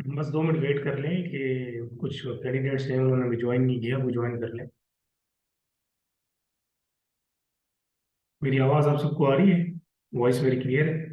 बस 2 minute wait कर लें कि कुछ कैंडिडेट्स हैं उन्होंने भी ज्वाइन नहीं किया, वो ज्वाइन कर लें। मेरी आवाज़ आप सबको आ रही है? वॉइस मेरी क्लियर है?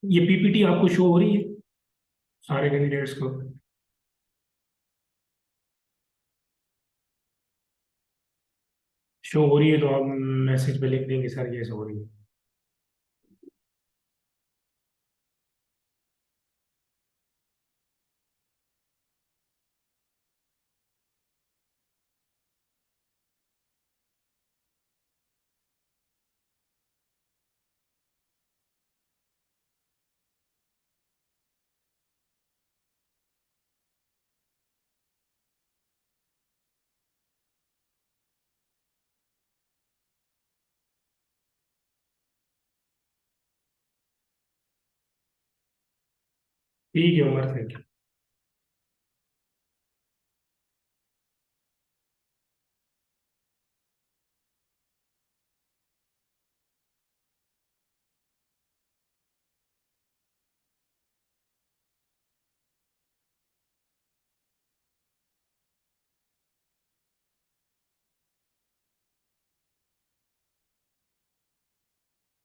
ये पीपीटी आपको शो हो रही है सारे कैंडिडेट्स को? शो हो रही है तो आप मैसेज पे लिख देंगे सर ये शो हो रही है। ठीक है उमर, थैंक यू।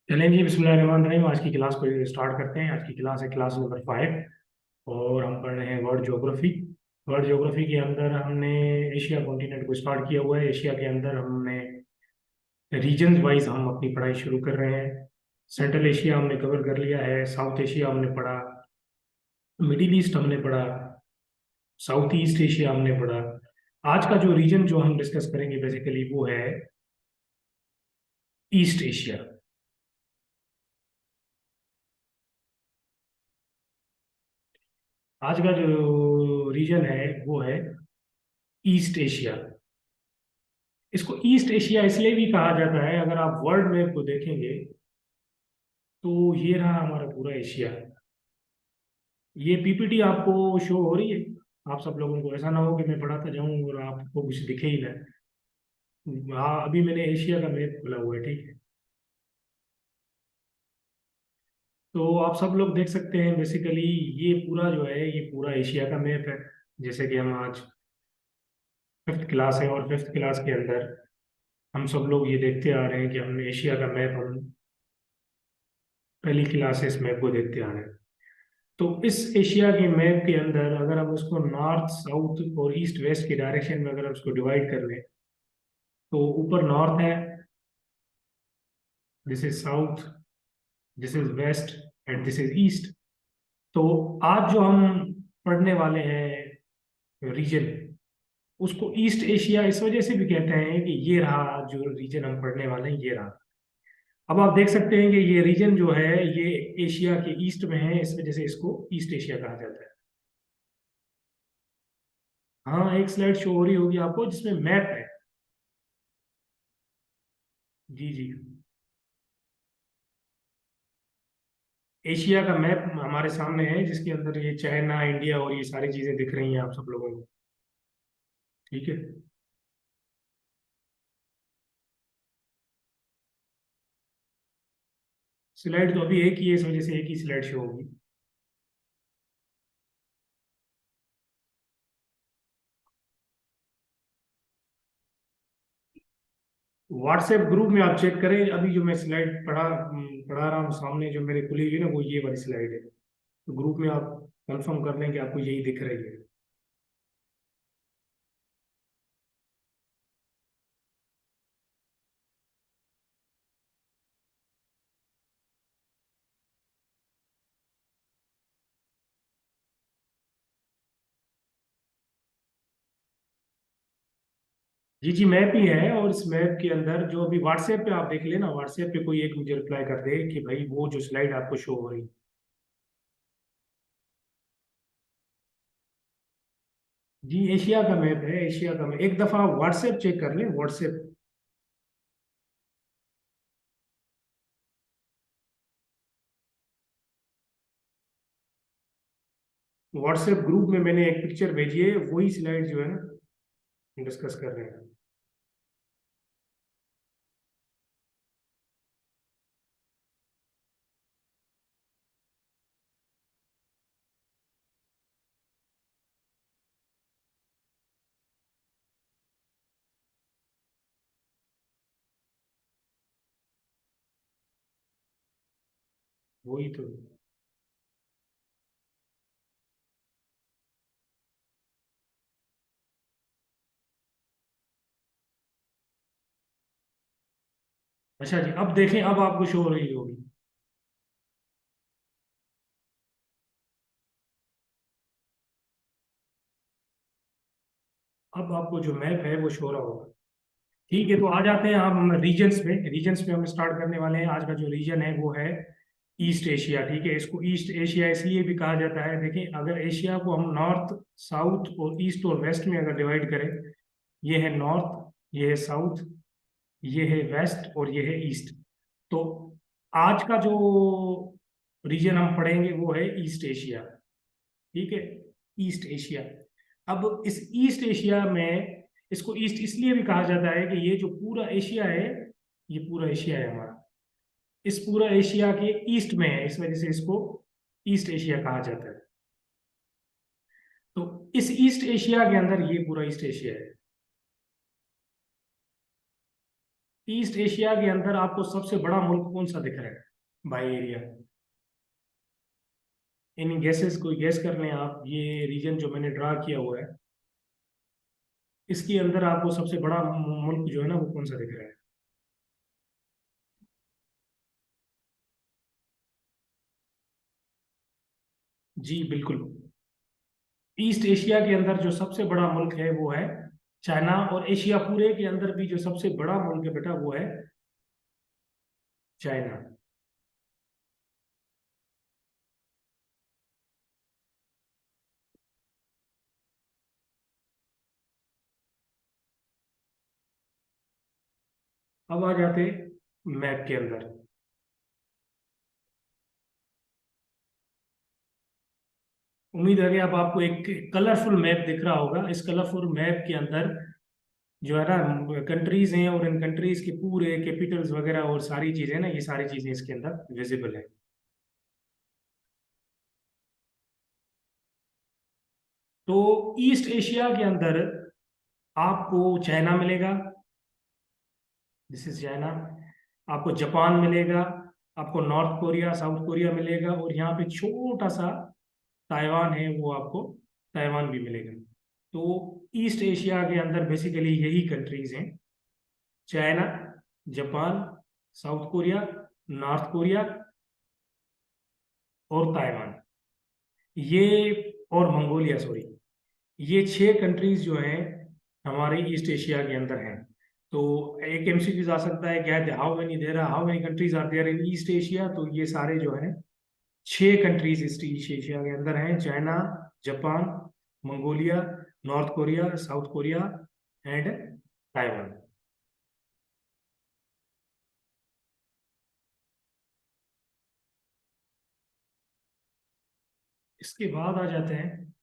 चलें जी, बिस्मिल्लाहिर्रहमानिर्रहीम। आज की क्लास को स्टार्ट करते हैं। आज की क्लास है क्लास नंबर 5 और हम पढ़ रहे हैं वर्ल्ड ज्योग्राफी। वर्ल्ड ज्योग्राफी के अंदर हमने एशिया कॉन्टिनेंट को स्टार्ट किया हुआ है। एशिया के अंदर हमने रीजन वाइज हम अपनी पढ़ाई शुरू कर रहे हैं। सेंट्रल एशिया हमने कवर कर लिया है, साउथ एशिया हमने पढ़ा, मिडिल ईस्ट हमने पढ़ा, साउथ ईस्ट एशिया हमने पढ़ा। आज का जो रीजन जो हम डिस्कस करेंगे बेसिकली वो है ईस्ट एशिया। आज का जो रीजन है वो है ईस्ट एशिया। इसको ईस्ट एशिया इसलिए भी कहा जाता है, अगर आप वर्ल्ड मैप को देखेंगे तो ये रहा हमारा पूरा एशिया। ये पीपीटी आपको शो हो रही है आप सब लोगों को? ऐसा ना हो कि मैं पढ़ाता जाऊं और आपको कुछ दिखे ही ना। हाँ, अभी मैंने एशिया का मैप खोला हुआ है, ठीक है? तो आप सब लोग देख सकते हैं बेसिकली ये पूरा जो है ये पूरा एशिया का मैप है। जैसे कि हम आज 5th क्लास है और 5th क्लास के अंदर हम सब लोग ये देखते आ रहे हैं कि हमने एशिया का मैप हम पहली क्लास से इस मैप को देखते आ रहे हैं। तो इस एशिया के मैप के अंदर अगर हम उसको नॉर्थ साउथ और ईस्ट वेस्ट के डायरेक्शन में अगर हम उसको डिवाइड कर लें तो ऊपर नॉर्थ है, this is south, this is west and this is east. तो आज जो हम पढ़ने वाले हैं रीजन, उसको ईस्ट एशिया इस वजह से भी कहते हैं कि ये रहा जो रीजन हम पढ़ने वाले हैं, ये रहा। अब आप देख सकते हैं कि ये रीजन जो है ये एशिया के ईस्ट में है, इस वजह से इसको ईस्ट एशिया कहा जाता है। हाँ, एक स्लाइड शो हो रही होगी आपको जिसमें मैप है। जी जी। एशिया का मैप हमारे सामने है जिसके अंदर ये चाइना, इंडिया और ये सारी चीजें दिख रही हैं आप सब लोगों को, ठीक है? स्लाइड तो अभी एक ही है, इस वजह से एक ही स्लाइड शो होगी। व्हाट्सएप ग्रुप में आप चेक करें, अभी जो मैं स्लाइड पढ़ा रहा हूँ सामने जो मेरे खुली हुई है ना, वो ये वाली स्लाइड है। तो ग्रुप में आप कंफर्म कर लें कि आपको यही दिख रही है। जी जी, मैप ही है। और इस मैप के अंदर जो अभी व्हाट्सएप पे आप देख लेना, व्हाट्सएप पे कोई एक मुझे रिप्लाई कर दे कि भाई वो जो स्लाइड आपको शो हो रही। जी, एशिया का मैप है, एशिया का मैप। एक दफा व्हाट्सएप चेक कर लें, व्हाट्सएप। व्हाट्सएप ग्रुप में मैंने एक पिक्चर भेजी है, वही स्लाइड जो है ना डिस्कस कर रहे हैं। वही तो। अच्छा जी, अब देखें, अब आपको शो हो रही होगी। अब आपको जो मैप है वो शो रहा होगा। ठीक है, तो आ जाते हैं हम रीजन्स पे। रीजन्स पे हम स्टार्ट करने वाले हैं। आज का जो रीजन है वो है ईस्ट एशिया। ठीक है, इसको ईस्ट एशिया इसलिए भी कहा जाता है। देखिए, अगर एशिया को हम नॉर्थ, साउथ और ईस्ट और वेस्ट में अगर डिवाइड करें, ये है नॉर्थ, ये है साउथ, ये है वेस्ट और ये है ईस्ट। तो आज का जो रीजन हम पढ़ेंगे वो है ईस्ट एशिया। ठीक है, ईस्ट एशिया। अब इस ईस्ट एशिया में, इसको ईस्ट इसलिए भी कहा जाता है कि ये जो पूरा एशिया है, ये पूरा एशिया है हमारा, इस पूरा एशिया के ईस्ट में है, इस वजह से इसको ईस्ट एशिया कहा जाता है। तो इस ईस्ट एशिया के अंदर ये पूरा ईस्ट एशिया है। ईस्ट एशिया के अंदर आपको सबसे बड़ा मुल्क कौन सा दिख रहा है बाई एरिया? इन गैसेस, कोई गैस कर लें आप। ये रीजन जो मैंने ड्रा किया हुआ है, इसके अंदर आपको सबसे बड़ा मुल्क जो है ना वो कौन सा दिख रहा है? जी बिल्कुल। ईस्ट एशिया के अंदर जो सबसे बड़ा मुल्क है वो है चाइना। और एशिया पूरे के अंदर भी जो सबसे बड़ा मुल्क है बेटा वो है चाइना। अब आ जाते मैप के अंदर। उम्मीद है कि अब आपको एक कलरफुल मैप दिख रहा होगा। इस कलरफुल मैप के अंदर जो है ना कंट्रीज हैं, और इन कंट्रीज के पूरे कैपिटल्स वगैरह और सारी चीजें ना, ये सारी चीजें इसके अंदर विजिबल है। तो ईस्ट एशिया के अंदर आपको चाइना मिलेगा, दिस इज चाइना। आपको जापान मिलेगा, आपको नॉर्थ कोरिया, साउथ कोरिया मिलेगा, और यहाँ पे छोटा सा ताइवान है, वो आपको ताइवान भी मिलेगा। तो ईस्ट एशिया के अंदर बेसिकली यही कंट्रीज हैं: China, Japan, south Korea, north Korea और ताइवान। ये, और मंगोलिया, सॉरी। ये 6 कंट्रीज जो हैं हमारे ईस्ट एशिया के अंदर हैं। तो एक एमसीक्यू आ सकता है, क्या है, how many countries are there in East Asia? तो ये सारे जो है 6 कंट्रीज ईस्ट ईस्ट एशिया के अंदर हैं: China, Japan, Mongolia, north Korea, South Korea and Taiwan. इसके बाद आ जाते हैं,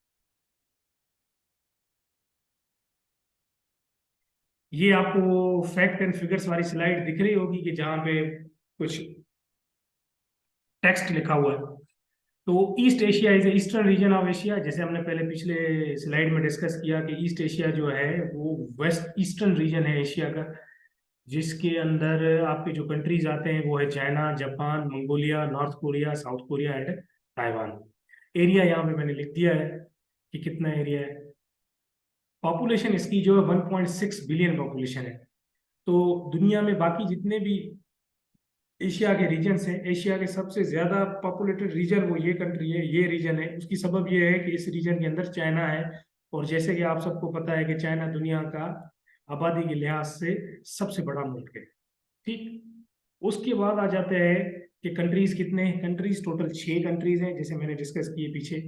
ये आपको फैक्ट एंड फिगर्स वाली स्लाइड दिख रही होगी कि जहाँ पे कुछ टेक्स्ट लिखा हुआ है। तो east Asia is eastern region of Asia. जैसे हमने पहले पिछले स्लाइड में डिस्कस किया कि ईस्ट एशिया जो है वो वेस्ट ईस्टर्न रीजन है एशिया का, जिसके अंदर आपके जो कंट्रीज आते हैं वो है China, Japan, Mongolia, north Korea, South Korea and Taiwan. Area यहाँ पे मैंने लिख दिया है कि कितना एरिया है। पॉपुलेशन इसकी जो है 1.6 बिलियन पॉपुलेशन है। तो दुनिया में बाकी जितने भी एशिया के रीजन्स हैं, एशिया के सबसे ज्यादा पॉपुलेटेड रीजन वो ये कंट्री है, ये रीजन है। उसकी सबब ये है कि इस रीजन के अंदर चाइना है। और जैसे कि आप सबको पता है कि चाइना दुनिया का आबादी के लिहाज से सबसे बड़ा मुल्क है। ठीक, उसके बाद आ जाते हैं कि कंट्रीज कितने हैं। कंट्रीज टोटल 6 कंट्रीज हैं, जैसे मैंने डिस्कस किए पीछे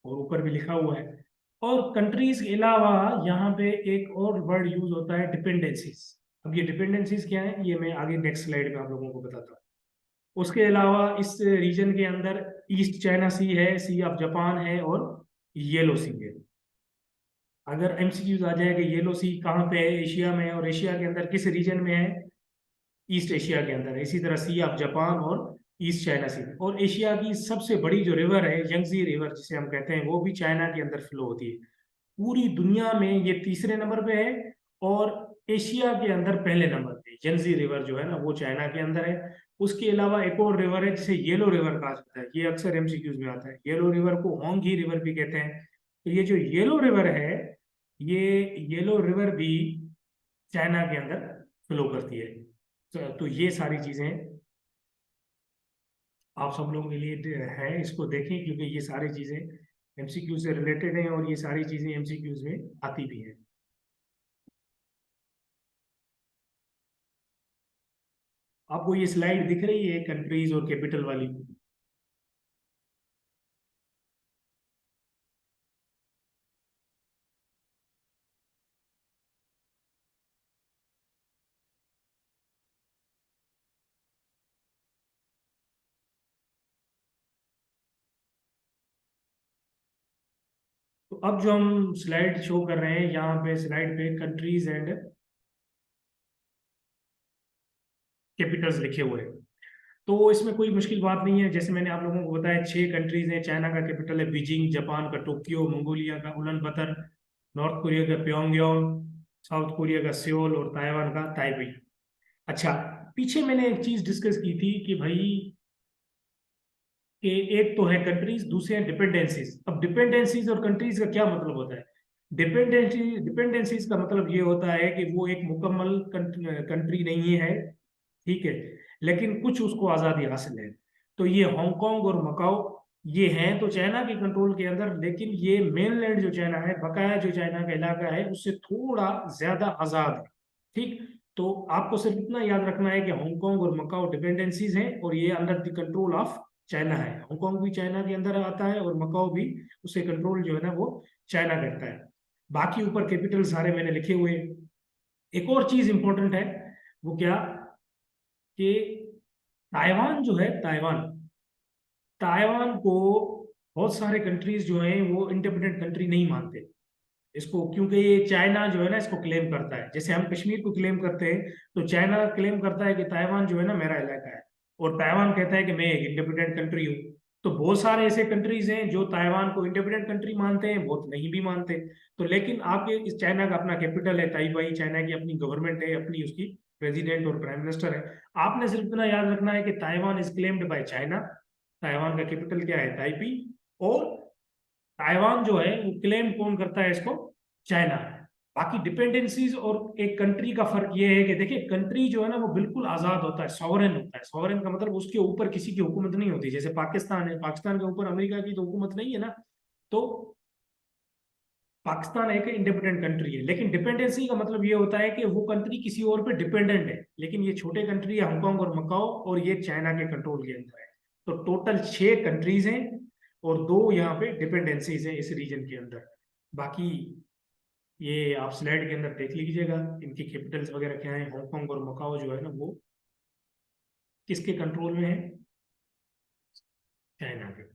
और ऊपर भी लिखा हुआ है। और कंट्रीज के अलावा यहाँ पे एक और वर्ड यूज होता है, डिपेंडेंसीज। अब ये डिपेंडेंसीज क्या है, ये मैं आगे नेक्स्ट स्लाइड में आप लोगों को बताता हूँ। उसके अलावा इस रीजन के अंदर ईस्ट चाइना सी है, सी ऑफ जापान है, और येलो सी है। अगर एमसीक्यूज आ जाए कि येलो सी कहाँ पे है, एशिया में है, और एशिया के अंदर किस रीजन में है, ईस्ट एशिया के अंदर है। इसी तरह सी ऑफ जापान और ईस्ट चाइना सी। और एशिया की सबसे बड़ी जो रिवर है, यंगजी रिवर जिसे हम कहते हैं, वो भी चाइना के अंदर फ्लो होती है। पूरी दुनिया में ये तीसरे नंबर पे है, और एशिया के अंदर पहले नंबर पे यंगजी रिवर जो है ना, वो चाइना के अंदर है। उसके अलावा एक और रिवर है जिसे येलो रिवर कहा जाता है, ये अक्सर एमसीक्यूज में आता है। येलो रिवर को होंगी रिवर भी कहते हैं। तो ये जो येलो रिवर है, ये येलो रिवर भी चाइना के अंदर फ्लो करती है। तो ये सारी चीजें आप सब लोगों के लिए है, इसको देखें, क्योंकि ये सारी चीजें एमसीक्यू से रिलेटेड हैं, और ये सारी चीजें एमसीक्यूज में आती भी हैं। आपको ये स्लाइड दिख रही है कंट्रीज और कैपिटल वाली? तो अब जो हम स्लाइड शो कर रहे हैं यहाँ पे, स्लाइड पे कंट्रीज एंड कैपिटल्स लिखे हुए हैं। तो इसमें कोई मुश्किल बात नहीं है। जैसे मैंने आप लोगों को बताया, 6 कंट्रीज हैं। चाइना का कैपिटल है बीजिंग, जापान का टोक्यो, मंगोलिया का उलन बतर, नॉर्थ कोरिया का प्योंगयांग, साउथ कोरिया का सियोल, और ताइवान का ताइपी। अच्छा, पीछे मैंने एक चीज डिस्कस की थी कि भाई, कि एक तो है कंट्रीज, दूसरे हैं डिपेंडेंसीज। अब डिपेंडेंसीज और कंट्रीज का क्या मतलब होता है? डिपेंडेंसीज का मतलब ये होता है कि वो एक मुकम्मल कंट्री नहीं है, ठीक है, लेकिन कुछ उसको आज़ादी हासिल है। तो ये हांगकांग और मकाओ, ये हैं तो चाइना के कंट्रोल के अंदर, लेकिन ये मेनलैंड जो चाइना है, बकाया जो चाइना का इलाका है, उससे थोड़ा ज्यादा आज़ाद है। ठीक, तो आपको सिर्फ इतना याद रखना है कि हांगकांग और मकाओ डिपेंडेंसीज हैं, और ये under the control of China है। हांगकांग भी चाइना के अंदर आता है, और मकाओ भी, उसे कंट्रोल जो है ना वो चाइना करता है। बाकी ऊपर कैपिटल सारे मैंने लिखे हुए हैं। एक और चीज इंपॉर्टेंट है, वो क्या, कि ताइवान जो है, ताइवान, ताइवान को बहुत सारे कंट्रीज जो हैं वो इंडिपेंडेंट कंट्री नहीं मानते इसको, क्योंकि ये चाइना जो है ना इसको क्लेम करता है। जैसे हम कश्मीर को क्लेम करते हैं, तो चाइना क्लेम करता है कि ताइवान जो है ना मेरा इलाका है, और ताइवान कहता है कि मैं एक इंडिपेंडेंट कंट्री हूँ। तो बहुत सारे ऐसे कंट्रीज हैं जो ताइवान को इंडिपेंडेंट कंट्री मानते हैं, बहुत नहीं भी मानते। तो लेकिन आपके इस चाइना का अपना कैपिटल है ताइबाई, चाइना की अपनी गवर्नमेंट है, अपनी उसकी प्रेसिडेंट और प्राइम मिनिस्टर है। आपने सिर्फ इतना याद रखना है कि Taiwan is claimed by China, Taiwan का कैपिटल क्या है, ताइपी, और ताइवान जो है वो क्लेम कौन करता है इसको, चाइना है। बाकी डिपेंडेंसीज और एक कंट्री का फर्क ये है कि देखिए, कंट्री जो है ना वो बिल्कुल आजाद होता है, सॉवरेन होता है। सॉवरेन का मतलब उसके ऊपर किसी की हुकूमत नहीं होती। जैसे पाकिस्तान है, पाकिस्तान के ऊपर अमेरिका की तो हुकूमत नहीं है ना। तो पाकिस्तान एक इंडिपेंडेंट कंट्री है, लेकिन डिपेंडेंसी का मतलब ये होता है कि वो कंट्री किसी और पे डिपेंडेंट है। लेकिन ये छोटे कंट्री है, हांगकांग और मकाओ, और ये चाइना के कंट्रोल के अंदर है। तो टोटल 6 कंट्रीज हैं, और 2 यहाँ पे डिपेंडेंसीज हैं इस रीजन के अंदर। बाकी ये आप स्लाइड के अंदर देख लीजिएगा, इनकी कैपिटल्स वगैरह क्या है। हांगकांग और मकाओ जो है ना वो किसके कंट्रोल में है, चाइना के।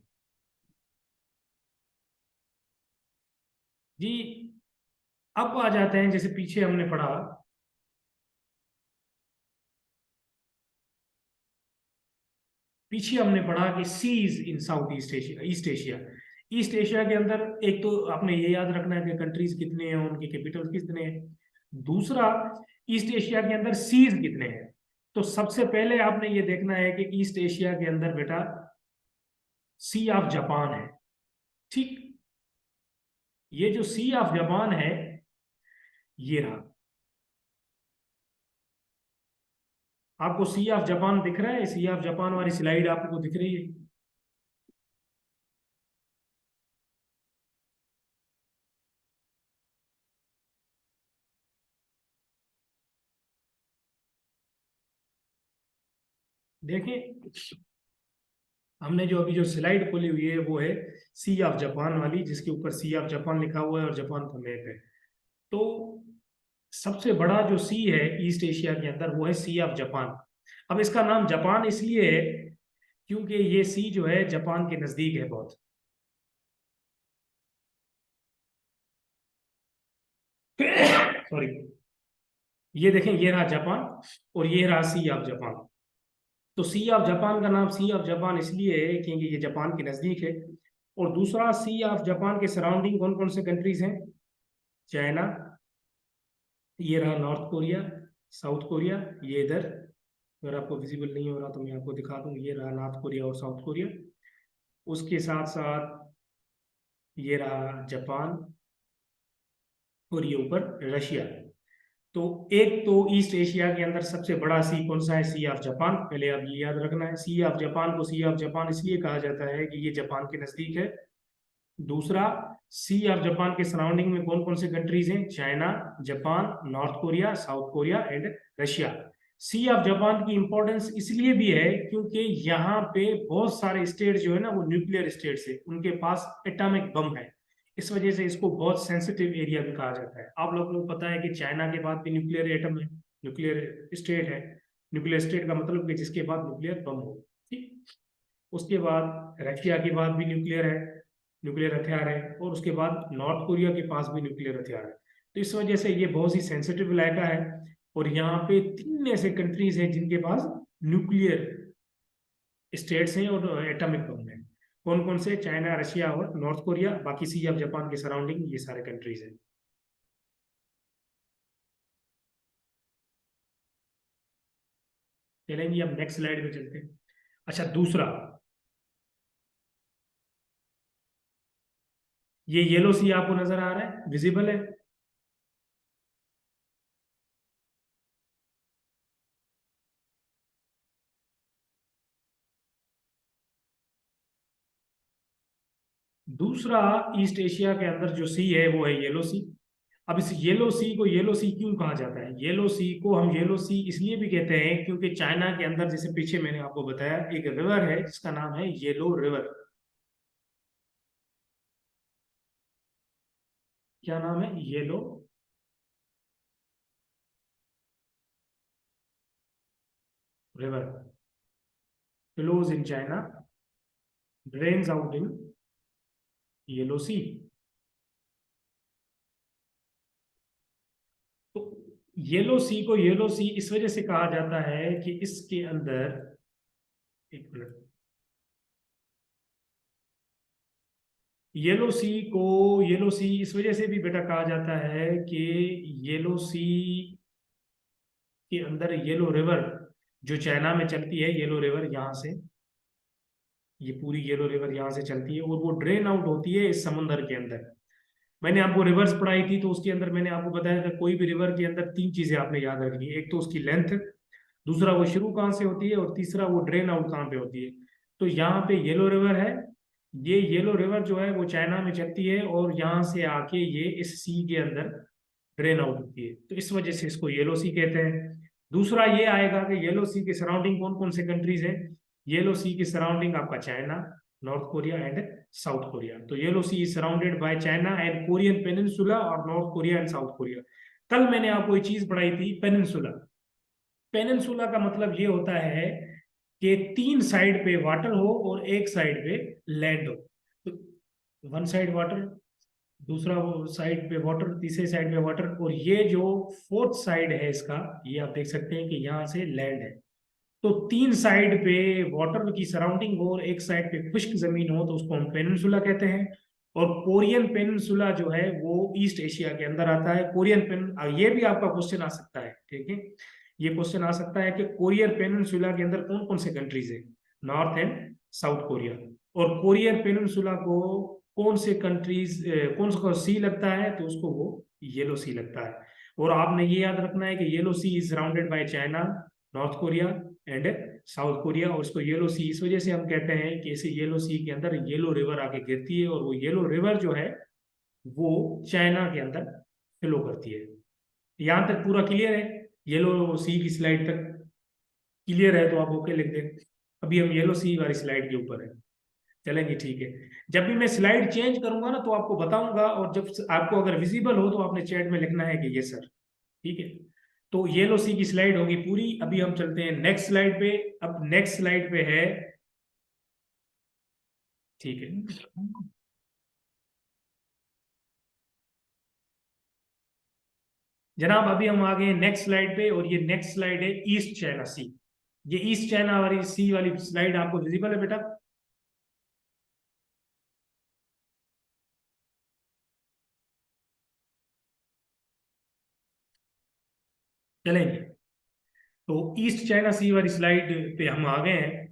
जी, अब आ जाते हैं, जैसे पीछे हमने पढ़ा, पीछे हमने पढ़ा कि seas in South East Asia, East Asia. East Asia के अंदर एक तो आपने ये याद रखना है कि कंट्रीज कितने हैं, उनके कैपिटल कितने हैं। दूसरा, ईस्ट एशिया के अंदर सीज कितने हैं। तो सबसे पहले आपने ये देखना है कि ईस्ट एशिया के अंदर बेटा सी ऑफ जापान है। ठीक, ये जो सी ऑफ जापान है, ये रहा। आपको सी ऑफ जापान दिख रहा है? सी ऑफ जापान वाली स्लाइड आपको दिख रही है? देखें, हमने जो अभी जो स्लाइड खोली हुई है वो है सी ऑफ जापान वाली, जिसके ऊपर सी ऑफ जापान लिखा हुआ है और जापान का मैप है। तो सबसे बड़ा जो सी है ईस्ट एशिया के अंदर वो है सी ऑफ जापान। अब इसका नाम जापान इसलिए है क्योंकि ये सी जो है जापान के नजदीक है बहुत। सॉरी, ये देखें, ये रहा जापान और ये रहा सी ऑफ जापान। तो सी ऑफ जापान का नाम सी ऑफ जापान इसलिए है क्योंकि ये जापान के नजदीक है। और दूसरा, सी ऑफ जापान के सराउंडिंग कौन कौन से कंट्रीज हैं? चाइना, ये रहा नॉर्थ कोरिया, साउथ कोरिया, ये इधर, अगर आपको विजिबल नहीं हो रहा तो मैं आपको दिखा दूं, ये रहा नॉर्थ कोरिया और साउथ कोरिया। उसके साथ साथ ये रहा जापान और ये ऊपर रशिया। तो एक तो ईस्ट एशिया के अंदर सबसे बड़ा सी कौन सा है? सी ऑफ जापान। पहले आप ये याद रखना है, सी ऑफ जापान को सी ऑफ जापान इसलिए कहा जाता है कि ये जापान के नजदीक है। दूसरा, सी ऑफ जापान के सराउंडिंग में कौन कौन से कंट्रीज हैं? China, Japan, North Korea, South Korea and Russia. Sea of Japan की इंपॉर्टेंस इसलिए भी है क्योंकि यहाँ पे बहुत सारे स्टेट जो है ना वो न्यूक्लियर स्टेट्स है, उनके पास एटॉमिक बम है। इस वजह से इसको बहुत सेंसिटिव एरिया भी कहा जाता है। आप लोगों को पता है कि चाइना के बाद भी न्यूक्लियर एटम है, न्यूक्लियर स्टेट है। न्यूक्लियर स्टेट का मतलब कि जिसके बाद न्यूक्लियर बम हो। ठीक। उसके बाद रशिया के बाद भी न्यूक्लियर है, न्यूक्लियर हथियार है। और उसके बाद नॉर्थ कोरिया के पास भी न्यूक्लियर हथियार है। तो इस वजह से ये बहुत ही सेंसिटिव इलाका है। और यहाँ पे 3 ऐसे कंट्रीज हैं जिनके पास न्यूक्लियर स्टेट्स हैं और एटॉमिक बम है। कौन कौन से? चाइना, रशिया और नॉर्थ कोरिया। बाकी सी ऑफ जापान के सराउंडिंग ये सारे कंट्रीज हैं। चलेंगे अब नेक्स्ट स्लाइड पे चलते हैं। अच्छा, दूसरा, ये येलो सी आपको नजर आ रहा है, विजिबल है? दूसरा ईस्ट एशिया के अंदर जो सी है वो है येलो सी। अब इस येलो सी को येलो सी क्यों कहा जाता है? येलो सी को हम येलो सी इसलिए भी कहते हैं क्योंकि चाइना के अंदर, जैसे पीछे मैंने आपको बताया, एक रिवर है जिसका नाम है येलो रिवर। क्या नाम है? Yellow River. Flows in China, drains out in Yellow Sea. तो येलो सी को येलो सी इस वजह से कहा जाता है कि इसके अंदर, एक मिनट, येलो सी को येलो सी इस वजह से भी बेटा कहा जाता है कि येलो सी के अंदर येलो रिवर जो चाइना में चलती है, येलो रिवर यहाँ से, ये पूरी येलो रिवर यहाँ से चलती है और वो ड्रेन आउट होती है इस समुंदर के अंदर। मैंने आपको रिवर्स पढ़ाई थी तो उसके अंदर मैंने आपको बताया था कोई भी रिवर के अंदर 3 चीजें आपने याद रखनी है। एक तो उसकी लेंथ, दूसरा वो शुरू कहाँ से होती है, और तीसरा वो ड्रेन आउट कहाँ पे होती है। तो यहाँ पे येलो रिवर है। ये येलो रिवर जो है वो चाइना में चलती है और यहाँ से आके ये इस सी के अंदर ड्रेन आउट होती है, तो इस वजह से इसको येलो सी कहते हैं। दूसरा ये आएगा कि येलो सी के सराउंडिंग कौन कौन से कंट्रीज हैं? येलो सी की सराउंडिंग आपका China, North Korea and South Korea. तो Yellow Sea is surrounded by China and Korean Peninsula और North Korea and South Korea. कल मैंने आपको एक चीज पढ़ाई थी, पेनिनसुला। पेनिनसुला का मतलब ये होता है कि 3 साइड पे वाटर हो और एक साइड पे लैंड हो। तो वन साइड वाटर, दूसरा वो साइड पे वाटर, तीसरे साइड पे वाटर, और ये जो फोर्थ साइड है इसका, ये आप देख सकते हैं कि यहाँ से लैंड है। तो 3 साइड पे वाटर की सराउंडिंग हो और एक साइड पे खुश्क जमीन हो तो उसको हम पेनिनसुला कहते हैं। और कोरियन पेनिनसुला जो है वो ईस्ट एशिया के अंदर आता है। कोरियन पेन, ये भी आपका क्वेश्चन आ सकता है, ठीक है, ये क्वेश्चन आ सकता है कि कोरियन पेनिनसुला के अंदर कौन कौन से कंट्रीज है? North and South Korea. और कोरियन पेनिनसुला को कौन से कंट्रीज, कौन सा सी लगता है? तो उसको वो येलो सी लगता है। और आपने ये याद रखना है कि Yellow Sea is surrounded by China, North Korea and South Korea. और उसको येलो सी इस वजह से हम कहते हैं कि इसे येलो सी के अंदर येलो रिवर आके गिरती है और वो येलो रिवर जो है वो चाइना के अंदर फ्लो करती है। यहां तक पूरा क्लियर है येलो सी की स्लाइड तक? क्लियर है तो आप ओके लिख दें। अभी हम येलो सी वाली स्लाइड के ऊपर है। चलेंगे, ठीक है। जब भी मैं स्लाइड चेंज करूंगा ना तो आपको बताऊंगा, और जब आपको अगर विजिबल हो तो आपने चैट में लिखना है कि ये सर, ठीक है। तो येलो सी की स्लाइड होगी पूरी। अभी हम चलते हैं नेक्स्ट स्लाइड पे। अब नेक्स्ट स्लाइड पे है, ठीक है जनाब, अभी हम आ गए नेक्स्ट स्लाइड पे, और ये नेक्स्ट स्लाइड है ईस्ट चाइना सी। ये ईस्ट चाइना वाली सी वाली स्लाइड आपको विजिबल है बेटा? चलेंगे। तो ईस्ट चाइना सी वाली स्लाइड पे हम आ गए हैं।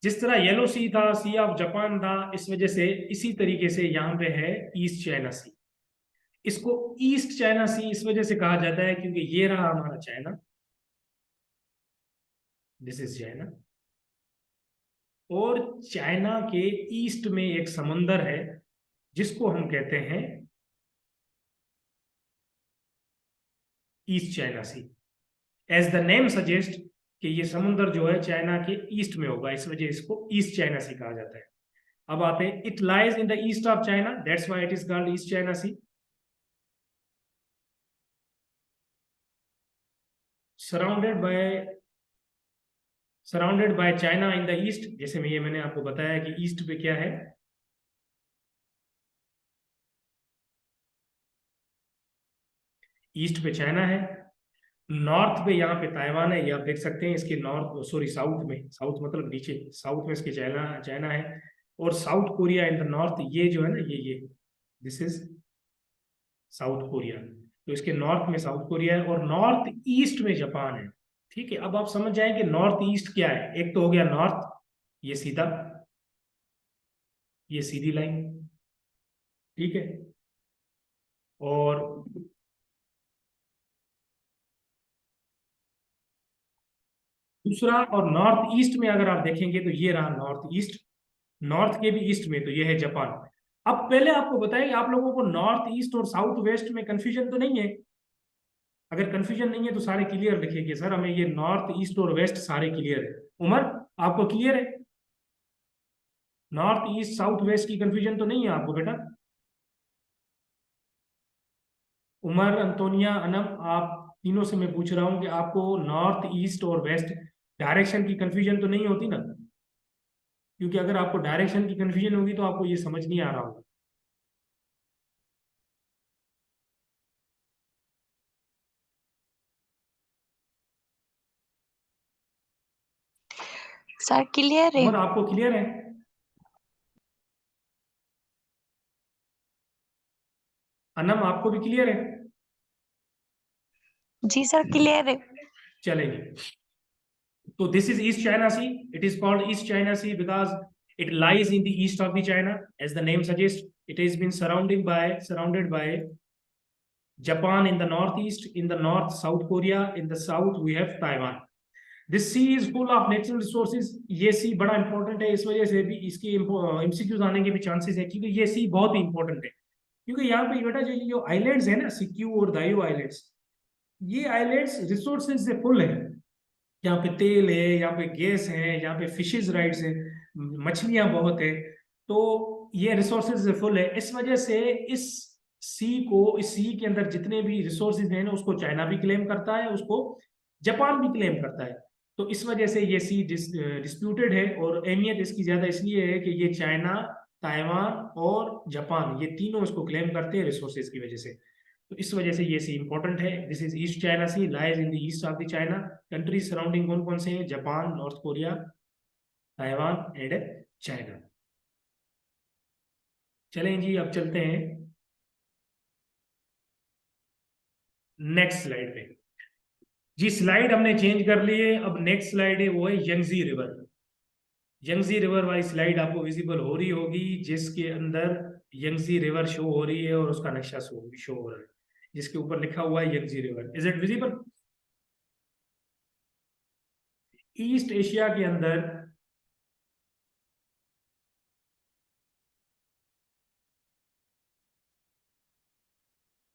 जिस तरह येलो सी था, सी ऑफ जापान था, इस वजह से इसी तरीके से यहाँ पे है ईस्ट चाइना सी। इसको ईस्ट चाइना सी इस वजह से कहा जाता है क्योंकि ये रहा हमारा चाइना, दिस इज चाइना। और चाइना के ईस्ट में एक समंदर है जिसको हम कहते हैं East China Sea. As the name suggest कि ये समुंदर जो है चाइना के ईस्ट में होगा, इस वजह इसको ईस्ट चाइना सी कहा जाता है। अब आते हैं, it lies in the east of China, that's why it is called East China Sea. Surrounded by China in the east, जैसे मैं ये मैंने आपको बताया कि ईस्ट पे क्या है, ईस्ट पे चाइना है। नॉर्थ पे यहाँ पे ताइवान है, ये आप देख सकते हैं। इसके नॉर्थ, सॉरी साउथ में, साउथ मतलब नीचे, साउथ में इसके चाइना चाइना है। और south Korea in the north, ये जो है ना, ये दिस इज साउथ कोरिया। तो इसके नॉर्थ में साउथ कोरिया है, और नॉर्थ ईस्ट में जापान है। ठीक है, अब आप समझ जाए कि नॉर्थ ईस्ट क्या है। एक तो हो गया नॉर्थ, ये सीधा, ये सीधी लाइन, ठीक है। और दूसरा, और नॉर्थ ईस्ट में अगर आप देखेंगे तो ये रहा नॉर्थ ईस्ट। नॉर्थ के भी ईस्ट में तो ये है जापान। अब पहले आपको बताएं कि आप लोगों को नॉर्थ ईस्ट और साउथ वेस्ट में कंफ्यूजन तो नहीं है? अगर कंफ्यूजन नहीं है तो सारे क्लियर लिखिए कि सर हमें ये नॉर्थ ईस्ट और वेस्ट सारे क्लियर है। उमर, आपको क्लियर है? नॉर्थ ईस्ट साउथ वेस्ट की कंफ्यूजन तो नहीं है आपको बेटा? उमर, अंतोनिया, अनम, आप तीनों से मैं पूछ रहा हूँ कि आपको नॉर्थ ईस्ट और वेस्ट डायरेक्शन की कंफ्यूजन तो नहीं होती ना? क्योंकि अगर आपको डायरेक्शन की कंफ्यूजन होगी तो आपको ये समझ नहीं आ रहा होगा। सर क्लियर है। उमर, आपको क्लियर है? अनम, आपको भी क्लियर है? जी सर क्लियर है। चलेंगे। तो this is East China Sea. It is called East China Sea because it lies in the east of the China, as the name suggests. It has been surrounded by Japan in the northeast, in the north South Korea, in the south we have Taiwan. This sea is full of natural resources. ये sea बड़ा important है, इस वजह से भी इसकी MCQs आने के भी चांसेस है, क्योंकि ये सी बहुत ही इंपॉर्टेंट है। क्योंकि यहाँ पे बेटा जो आइलैंड्स है ना, सिक्यू और दायो आइलैंड्स, ये आइलैंड्स रिसोर्सेज से फुल है। यहाँ पे तेल है, यहाँ पे गैस है, यहाँ पे फिशेज राइट्स है, मछलियां बहुत है। तो ये रिसोर्सेज से फुल है। इस वजह से इस इस सी के अंदर जितने भी रिसोर्सेज हैं ना, उसको चाइना भी क्लेम करता है, उसको जापान भी क्लेम करता है। तो इस वजह से ये सी डिस्प्यूटेड है, और अहमियत इसकी ज्यादा इसलिए है कि ये चाइना, ताइवान और जापान, ये तीनों इसको क्लेम करते हैं रिसोर्सेज की वजह से। तो इस वजह से ये सी इंपॉर्टेंट है। This is East China Sea, lies in the east of the China. Countries surrounding कौन कौन से हैं? Japan, North Korea, Taiwan and China. चलें जी, अब चलते हैं नेक्स्ट स्लाइड पे। जी, स्लाइड हमने चेंज कर ली है। अब नेक्स्ट स्लाइड है, वो है यंगजी रिवर। यंगजी रिवर वाली स्लाइड आपको विजिबल हो रही होगी, जिसके अंदर यंगजी रिवर शो हो रही है और उसका नक्शा शो हो रहा है, जिसके ऊपर लिखा हुआ है Yangtze River. Is it visible? East Asia के अंदर,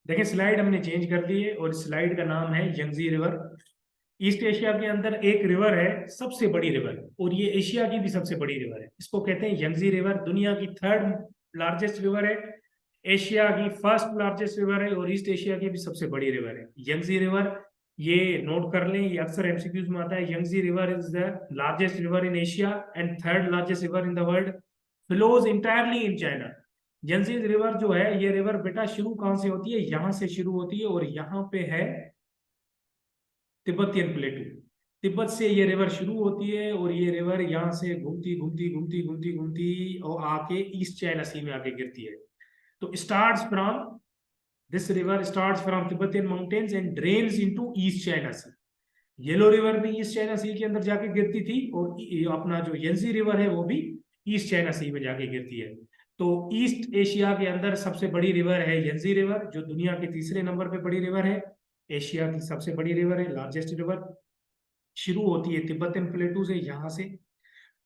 देखिए स्लाइड हमने चेंज कर दी है और स्लाइड का नाम है यंगजी रिवर। ईस्ट एशिया के अंदर एक रिवर है, सबसे बड़ी रिवर, और ये एशिया की भी सबसे बड़ी रिवर है। इसको कहते हैं यंगजी रिवर। दुनिया की 3rd लार्जेस्ट रिवर है, एशिया की 1st लार्जेस्ट रिवर है, और ईस्ट एशिया की भी सबसे बड़ी रिवर है यंगजी रिवर। ये नोट कर लें, ये अक्सर एमसीक्यूज में आता है। Yangtze River is the largest river in Asia and 3rd largest river in the world, flows entirely in China. Yangtze River जो है, ये रिवर बेटा शुरू कहाँ से होती है? यहाँ से शुरू होती है, और यहाँ पे है तिब्बतियन प्लेटू। तिब्बत से ये रिवर शुरू होती है, और ये रिवर यहाँ से घूमती घूमती घूमती घूमती घूमती और आके ईस्ट चाइना सी में आके गिरती है। तो starts from this river starts from Tibetan mountains and drains into East China Sea. Yellow River भी ईस्ट चाइना सी के अंदर जाके गिरती थी, और अपना जो यंजी रिवर है वो भी ईस्ट चाइना सी में जाके गिरती है। तो ईस्ट एशिया के अंदर सबसे बड़ी रिवर है यंजी रिवर, जो दुनिया के 3रे नंबर पे बड़ी रिवर है, एशिया की सबसे बड़ी रिवर है, लार्जेस्ट रिवर। शुरू होती है तिब्बतन प्लेटू से, यहाँ से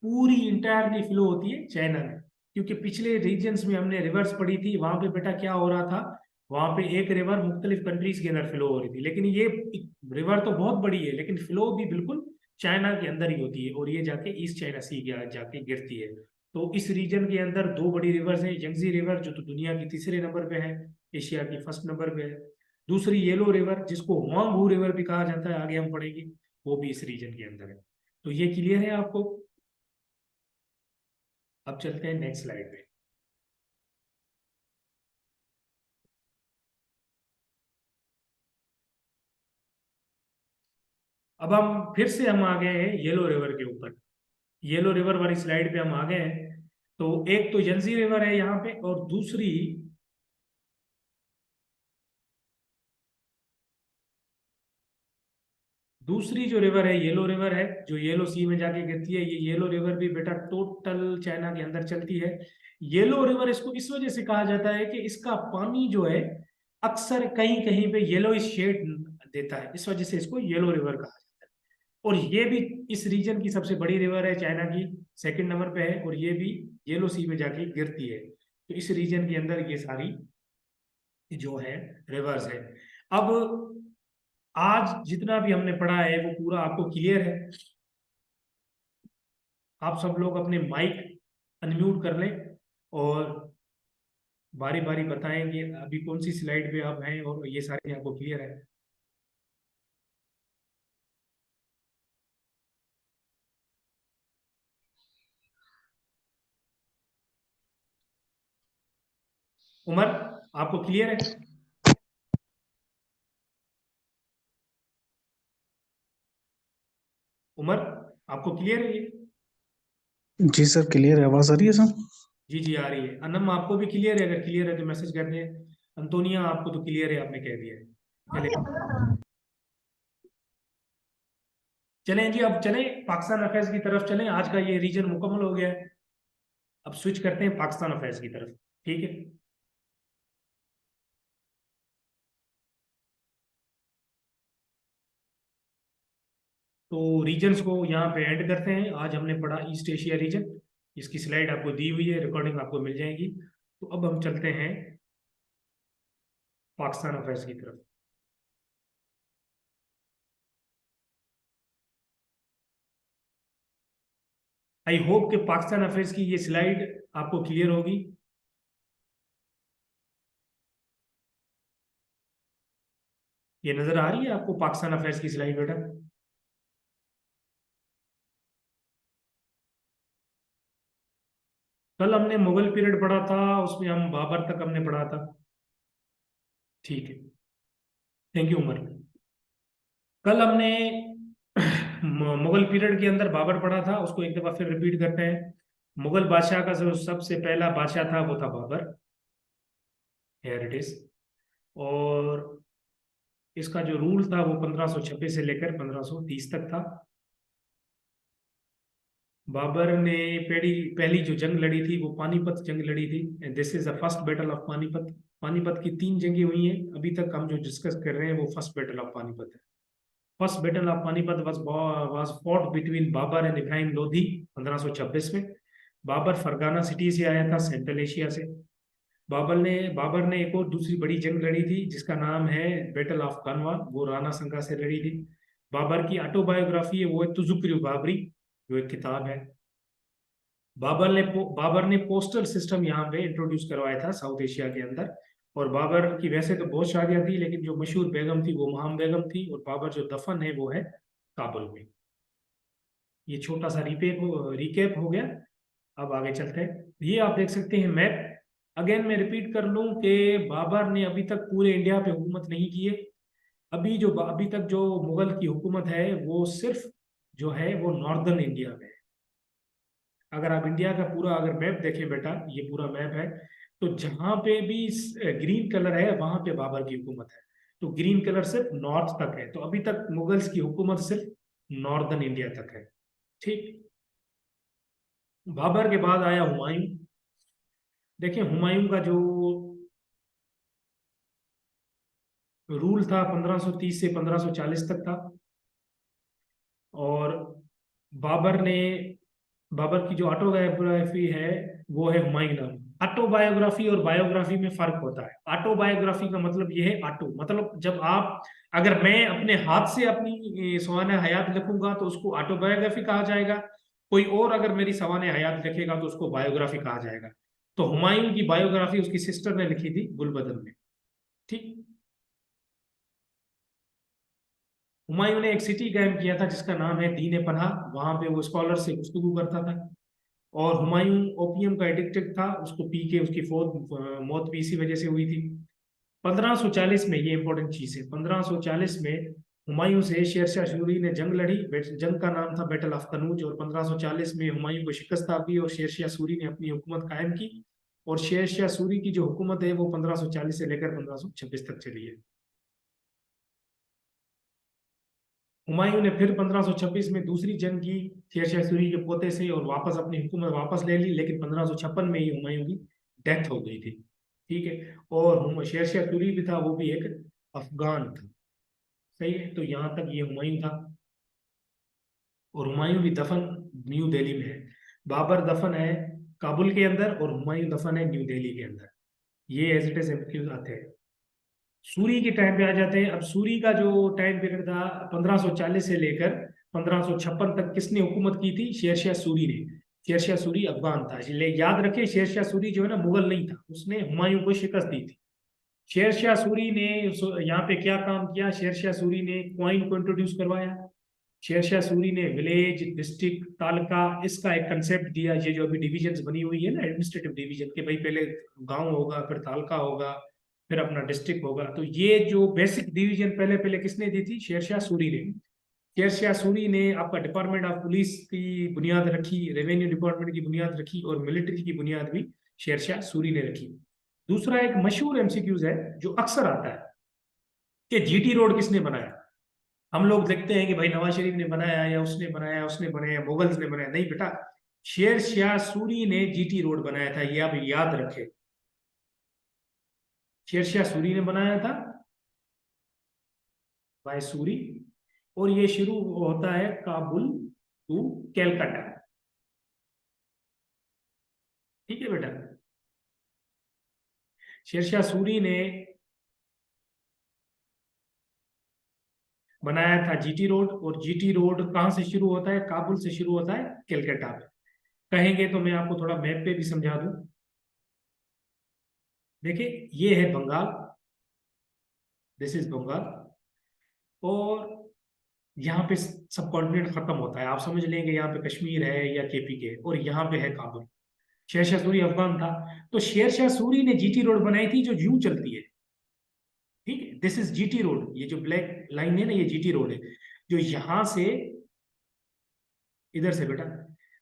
पूरी इंटायरली फ्लो होती है चाइना में। क्योंकि पिछले रीजन्स में हमने रिवर्स पढ़ी थी, वहां पे बेटा क्या हो रहा था, वहां पे एक रिवर मुख्तलिफ कंट्रीज के अंदर फ्लो हो रही थी, लेकिन ये रिवर तो बहुत बड़ी है, लेकिन फ्लो भी बिल्कुल चाइना के अंदर ही होती है, और ये जाके ईस्ट चाइना सी जाके गिरती है। तो इस रीजन के अंदर 2 बड़ी रिवर्स हैं, यंगजी रिवर जो तो दुनिया की 3रे नंबर पे है, एशिया की 1st नंबर पे है। दूसरी येलो रिवर, जिसको हुआंगहू रिवर भी कहा जाता है, आगे हम पढ़ेंगे, वो भी इस रीजन के अंदर है। तो ये क्लियर है आपको? अब चलते हैं नेक्स्ट स्लाइड पे। अब हम फिर से हम आ गए हैं येलो रिवर के ऊपर। येलो रिवर वाली स्लाइड पे हम आ गए हैं। तो एक तो यंजी रिवर है यहाँ पे, और दूसरी जो रिवर है येलो रिवर है, जो येलो सी में जाके गिरती है। ये येलो रिवर भी बेटा टोटल चाइना के अंदर चलती है। येलो रिवर इसको इस वजह से कहा जाता है कि इसका पानी जो है अक्सर कहीं कहीं पे येलो शेड देता है, इस वजह से इसको येलो रिवर कहा जाता है। और ये भी इस रीजन की सबसे बड़ी रिवर है, चाइना की 2nd नंबर पे है, और ये भी येलो सी में जाके गिरती है। तो इस रीजन के अंदर ये सारी जो है रिवर्स है। अब आज जितना भी हमने पढ़ा है वो पूरा आपको क्लियर है? आप सब लोग अपने माइक अनम्यूट कर लें और बारी बारी बताएंगे अभी कौन सी स्लाइड पे आप हैं, और ये सारे आपको क्लियर है? उमर, आपको क्लियर है? उमर, आपको क्लियर है ये? जी सर, क्लियर है। आवाज आ रही है सर? जी जी आ रही है। अनम, आपको भी क्लियर है? अगर क्लियर है तो मैसेज कर दें। अंतोनिया, आपको तो क्लियर है, आपने कह दिया है। चले चलें जी, अब चलें पाकिस्तान अफेयर्स की तरफ चलें। आज का ये रीजन मुकम्मल हो गया है, अब स्विच करते हैं पाकिस्तान अफेयर्स की तरफ। ठीक है, तो रीजन्स को यहाँ पे ऐड करते हैं। आज हमने पढ़ा ईस्ट एशिया रीजन, इसकी स्लाइड आपको दी हुई है, रिकॉर्डिंग आपको मिल जाएगी। तो अब हम चलते हैं पाकिस्तान अफेयर्स की तरफ। आई होप कि पाकिस्तान अफेयर्स की ये स्लाइड आपको क्लियर होगी। ये नजर आ रही है आपको पाकिस्तान अफेयर्स की स्लाइड बेटा? कल हमने मुगल पीरियड पढ़ा था, उसमें हम बाबर तक हमने पढ़ा था। ठीक है, थैंक यू उमर। कल हमने मुगल पीरियड के अंदर बाबर पढ़ा था, उसको एक दफा फिर रिपीट करते हैं। मुगल बादशाह का जो सबसे पहला बादशाह था वो था बाबर, हियर इट इज। और इसका जो रूल था वो 1526 से लेकर 1530 तक था। बाबर ने पहली पहली जो जंग लड़ी थी वो पानीपत जंग लड़ी थी। This is the first battle of Panipat. Panipat की 3 जंगें हुई हैं, अभी तक हम जो डिस्कस कर रहे हैं वो फर्स्ट बैटल ऑफ पानीपत है। First battle of Panipat was fought between Babar and Ibrahim Lodhi 1526 में। बाबर फरगाना सिटी से आया था, सेंट्रल एशिया से। बाबर ने एक और दूसरी बड़ी जंग लड़ी थी जिसका नाम है बैटल ऑफ कनवा, वो राणा संगा से लड़ी थी। बाबर की ऑटोबायोग्राफी है वो है तुजुक्र बाबरी, जो एक किताब है। बाबर ने पोस्टल सिस्टम यहाँ पे इंट्रोड्यूस करवाया था साउथ एशिया के अंदर। और बाबर की वैसे तो बहुत शादियां थी, लेकिन जो मशहूर बेगम थी वो महाम बेगम थी, और बाबर जो दफन है वो है काबुल में। ये छोटा सा रिकेप हो गया। अब आगे चलते हैं। ये आप देख सकते हैं मैप। अगेन मैं रिपीट कर लूं कि बाबर ने अभी तक पूरे इंडिया पे हुकूमत नहीं की है। अभी तक जो मुगल की हुकूमत है वो सिर्फ जो है वो नॉर्दर्न इंडिया में है। अगर आप इंडिया का पूरा अगर मैप देखें बेटा, ये पूरा मैप है, तो जहां पे भी ग्रीन कलर है वहां पे बाबर की हुकूमत है। तो ग्रीन कलर सिर्फ नॉर्थ तक है, तो अभी तक मुगल्स की हुकूमत सिर्फ नॉर्दर्न इंडिया तक है। ठीक। बाबर के बाद आया हुमायूं। देखिए हुमायूं का जो रूल था 1530 से 1540 तक था। और बाबर ने बाबर की जो ऑटोबायोग्राफी है वो है हुमायूं नामा। ऑटोबायोग्राफी और बायोग्राफी में फर्क होता है। ऑटोबायोग्राफी का मतलब ये है, ऑटो मतलब जब आप, अगर मैं अपने हाथ से अपनी सवाने हयात लिखूंगा तो उसको ऑटोबायोग्राफी कहा जाएगा। कोई और अगर मेरी सवाने हयात लिखेगा तो उसको बायोग्राफी कहा जाएगा। तो हुमायूं की बायोग्राफी उसकी सिस्टर ने लिखी थी गुलबदन में। ठीक। हुमायूं ने एक सिटी कायम किया था जिसका नाम है दीन पनाह। वहां पे वो स्कॉलर से गुफ्तगू करता था। और हुमायूं ओपियम का एडिक्टेड था, उसको पी के उसकी मौत भी इसी वजह से हुई थी। 1540 में, ये इंपॉर्टेंट चीज है, 1540 में हुमायूं से शेरशाह सूरी ने जंग लड़ी। जंग का नाम था बैटल ऑफ कनूज। और 1540 में हुमायूं को शिकस्त दी और शेरशाह सूरी ने अपनी हुकूमत कायम की। और शेरशाह सूरी की जो हुकूमत है वो 1540 से लेकर 1526 तक चली है। हुमायूं ने फिर 1526 में दूसरी जंग की शेरशाह सूरी के पोते से, और वापस अपनी हुकूमत वापस ले ली। लेकिन 1556 में ही हुमायूं की डेथ हो गई थी। ठीक है। और शेरशाह सूरी भी था, वो भी एक अफगान था। सही है। तो यहाँ तक ये हुमायूं था। और हुमायूं की दफन न्यू दिल्ली में है। बाबर दफन है काबुल के अंदर, और हुमायूं दफन है न्यू दिल्ली के अंदर। ये एज इट इज एमसीक्यूज आते हैं। सूरी के टाइम पे आ जाते हैं। अब सूरी का जो टाइम पीरियड था 1540 से लेकर 1556 तक, किसने हुकूमत की थी? शेरशाह सूरी ने। शेरशाह सूरी अफगान था, इसलिए याद रखें शेरशाह सूरी जो है ना मुगल नहीं था, उसने हुमायूं को शिकस्त दी थी। शेरशाह सूरी ने यहाँ पे क्या काम किया? शेरशाह सूरी ने कॉइन को इंट्रोड्यूस करवाया। शेरशाह सूरी ने विलेज, डिस्ट्रिक्ट, तालका, इसका एक कंसेप्ट दिया। ये जो अभी डिविजन्स बनी हुई है ना, एडमिनिस्ट्रेटिव डिवीजन के, भाई पहले गांव होगा, फिर तालका होगा, फिर अपना डिस्ट्रिक्ट होगा। तो ये जो बेसिक डिवीजन पहले पहले किसने दी थी? शेरशाह सूरी ने। शेरशाह सूरी ने आपका डिपार्टमेंट ऑफ पुलिस की बुनियाद रखी, रेवेन्यू डिपार्टमेंट की बुनियाद रखी, और मिलिट्री की बुनियाद भी शेरशाह सूरी ने रखी। दूसरा एक मशहूर एमसीक्यूज है जो अक्सर आता है कि जीटी रोड किसने बनाया। हम लोग देखते हैं कि भाई नवाज शरीफ ने बनाया, या उसने बनाया, मुगल्स ने बनाया। नहीं बेटा, शेर शाह सूरी ने जीटी रोड बनाया था, ये आप याद रखें। शेर शाह सूरी ने बनाया था बाय सूरी। और ये शुरू होता है काबुल टू कैलकाटा। ठीक है बेटा। शेर शाह सूरी ने बनाया था जीटी रोड। और जीटी रोड कहां से शुरू होता है? काबुल से शुरू होता है कैलकाटा में। कहेंगे तो मैं आपको थोड़ा मैप पे भी समझा दूं। देखिए ये है बंगाल, दिस इज बंगाल। और यहाँ पे सब कॉन्टिनेंट खत्म होता है। आप समझ लेंगे यहाँ पे कश्मीर है या केपी के, और यहाँ पे है काबुल। शेरशाह सूरी अफगान था। तो शेरशाह सूरी ने जीटी रोड बनाई थी जो यूं चलती है। ठीक है, दिस इज जीटी रोड। ये जो ब्लैक लाइन है ना, ये जीटी रोड है, जो यहां से, इधर से बेटा,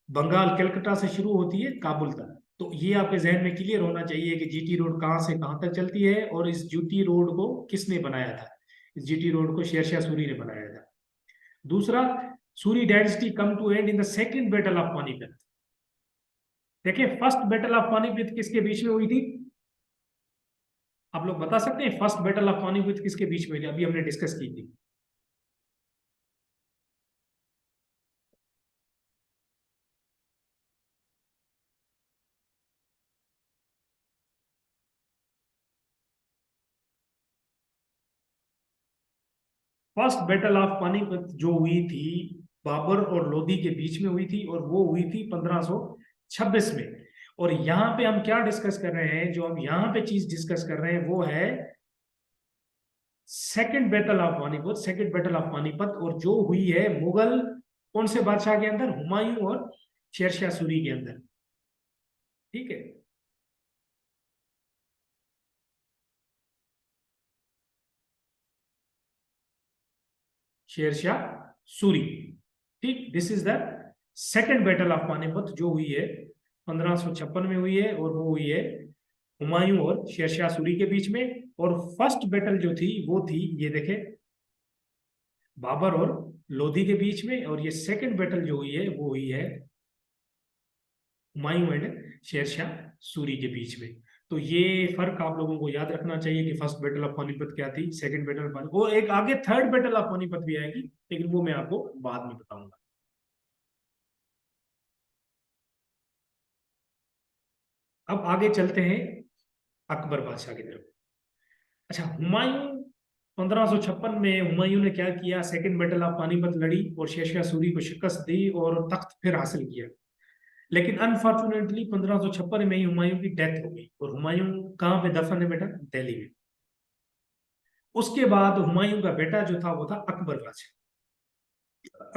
बंगाल कलकत्ता से शुरू होती है काबुल तक। तो ये आपके जहन में क्लियर होना चाहिए कि जीटी रोड कहाँ से कहाँ तक चलती है, और इस जीटी रोड को किसने बनाया था? इस जीटी रोड को शेरशाह सूरी ने बनाया था। दूसरा, Suri dynasty come to end in the second battle of Panipat. देखिए फर्स्ट बैटल ऑफ पानीपत किसके बीच में हुई थी? आप लोग बता सकते हैं फर्स्ट बैटल ऑफ पानीपत किसके बीच में हुई थी? अभी हमने डिस्कस की थी। फर्स्ट बैटल ऑफ पानीपत जो हुई थी बाबर और लोधी के बीच में हुई थी, और वो हुई थी 1526 में। और यहाँ पे हम क्या डिस्कस कर रहे हैं, जो हम यहाँ पे चीज डिस्कस कर रहे हैं वो है second battle of Panipat. Second battle of Panipat, और जो हुई है मुगल कौन से बादशाह के अंदर, हुमायूं और शेरशाह सूरी के अंदर। ठीक है, शेरशाह सूरी। ठीक, this is the second battle of Panipat जो हुई है 1556 में हुई है, और वो हुई है हुमायूं और शेरशाह सूरी के बीच में। और फर्स्ट बैटल जो थी वो थी, ये देखे, बाबर और लोधी के बीच में। और ये सेकंड बैटल जो हुई है वो हुई है हुमायूं एंड शेरशाह सूरी के बीच में। तो ये फर्क आप लोगों को याद रखना चाहिए कि फर्स्ट बैटल ऑफ पानीपत क्या थी, सेकंड बैटल ऑफ पानीपत, और एक आगे थर्ड बैटल ऑफ पानीपत भी आएगी, लेकिन वो मैं आपको बाद में बताऊंगा। अब आगे चलते हैं अकबर बादशाह की तरफ। अच्छा, हुमायूं 1556 में हुमायूं ने क्या किया, सेकंड बैटल ऑफ पानीपत लड़ी और शेरशाह सूरी को शिकस्त दी और तख्त फिर हासिल किया। लेकिन अनफॉर्चुनेटली 1556 में ही हुमायूं की डेथ हो गई। और हुमायूं कहाँ पे दफन है बेटा, दिल्ली में। उसके बाद हुमायूं का बेटा जो था वो था अकबर बादशाह।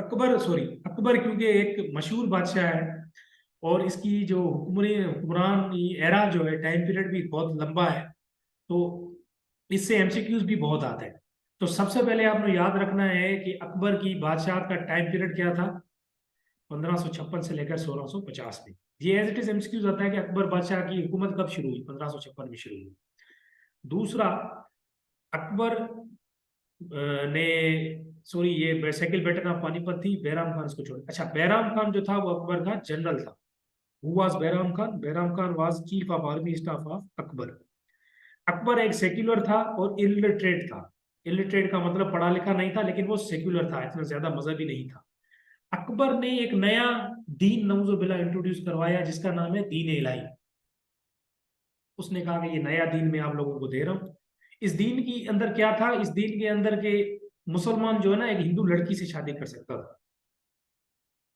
अकबर क्योंकि एक मशहूर बादशाह है, और इसकी जो हुक्मरान एरा जो है, टाइम पीरियड भी बहुत लंबा है, तो इससे एमसीक्यूज भी बहुत आते हैं। तो सबसे पहले आपने याद रखना है कि अकबर की बादशाह का टाइम पीरियड क्या था, 1556 से लेकर 1650 में। ये एज इट इज एमसीक्यूज आता है कि अकबर बादशाह की हुकूमत कब शुरू हुई, 1556 में शुरू हुई। दूसरा, अकबर ने, सॉरी, ये सेकंड बैटल ऑफ पानीपत थी, बैराम खान इसको छोड़। अच्छा, बैराम खान जो था वो अकबर का जनरल था। Who was Bairam Khan? Bairam Khan was chief of army staff of Akbar. Akbar एक सेक्युलर था और इलिटरेट था। इलिटरेट का मतलब पढ़ा लिखा नहीं था, लेकिन वो सेक्युलर था, इतना ज्यादा मजहबी नहीं था। अकबर ने एक नया दीन नऊजुबिल्लाह इंट्रोड्यूस करवाया जिसका नाम है दीन इलाही। उसने कहा कि ये नया दीन मैं आप लोगों को दे रहा हूँ। इस दीन के अंदर क्या था, इस दीन के अंदर के मुसलमान जो है ना, एक हिंदू लड़की से शादी कर सकता था।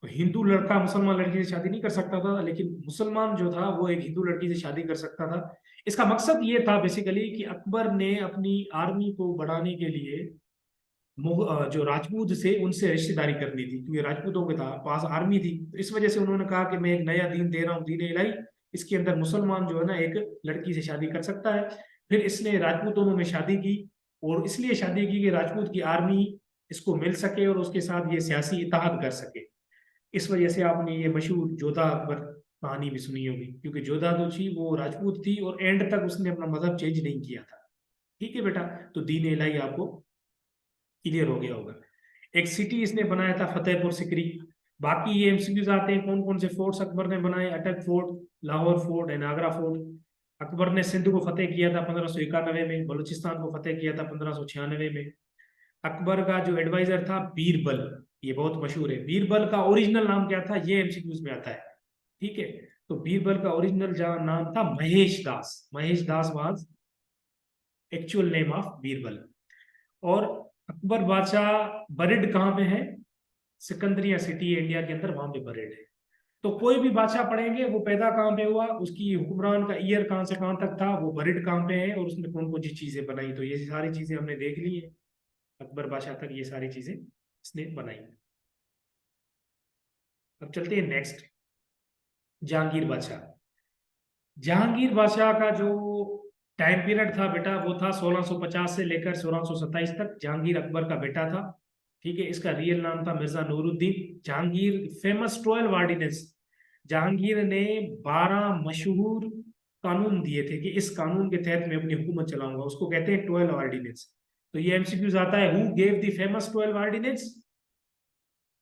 तो हिंदू लड़का मुसलमान लड़की से शादी नहीं कर सकता था, लेकिन मुसलमान जो था वो एक हिंदू लड़की से शादी कर सकता था। इसका मकसद ये था बेसिकली कि अकबर ने अपनी आर्मी को बढ़ाने के लिए जो राजपूत से उनसे रिश्तेदारी करनी थी, क्योंकि राजपूतों के पास आर्मी थी। तो इस वजह से उन्होंने कहा कि मैं एक नया दीन दे रहा हूँ, दीन इलाही। इसके अंदर मुसलमान जो है ना एक लड़की से शादी कर सकता है। फिर इसने राजपूतों में शादी की, और इसलिए शादी की कि राजपूत की आर्मी इसको मिल सके और उसके साथ ये सियासी इत्तेहाद कर सके। इस वजह से आपने ये मशहूर जोधा अकबर कहानी भी सुनी होगी, क्योंकि जोधा जो थी वो राजपूत थी और एंड तक उसने अपना मजहब चेंज नहीं किया था। ठीक है बेटा, तो दीन इलाही आपको क्लियर हो गया होगा। एक सिटी इसने बनाया था फतेहपुर सिकरी। बाकी ये एमसीक्यूज आते हैं, कौन कौन से फोर्ट्स अकबर ने बनाए, अटक fort, Lahore fort and Agra fort. Akbar ने सिंध को फतेह किया था 1591 में, बलूचिस्तान को फतेह किया था 1596 में। अकबर का जो एडवाइजर था बीरबल, ये बहुत मशहूर है। बीरबल का ओरिजिनल नाम क्या था, ये एमसीक्यूज में आता है। ठीक है, तो बीरबल का ओरिजिनल नाम था Mahesh Das. Mahesh Das was actual name of Birbal. और अकबर बादशाह बरिड कहाँ पे है, सिकंदरिया सिटी इंडिया के अंदर, वहां पे बरिड है। तो कोई भी बादशाह पढ़ेंगे वो पैदा कहाँ पे हुआ, उसकी हुक्मरान का ईयर कहाँ से कहाँ तक था, वो बरिड कहाँ पे है, और उसने कौन कौन सी चीजें बनाई। तो ये सारी चीजें हमने देख ली है, अकबर बादशाह तक ये सारी चीजें इसने बनाई। अब चलते हैं नेक्स्ट, जहांगीर बादशाह। जहांगीर बादशाह का जो टाइम पीरियड था बेटा, वो था 1650 से लेकर 1627 तक। जहांगीर अकबर का बेटा था। ठीक है, इसका रियल नाम था मिर्जा नूरुद्दीन जहांगीर। फेमस 12 ऑर्डिनेंस, जहांगीर ने 12 मशहूर कानून दिए थे कि इस कानून के तहत मैं अपनी हुकूमत चलाऊंगा, उसको कहते हैं 12 ऑर्डिनेंस। तो ये एमसीक्यूज आता है, who gave the famous 12 ordinance,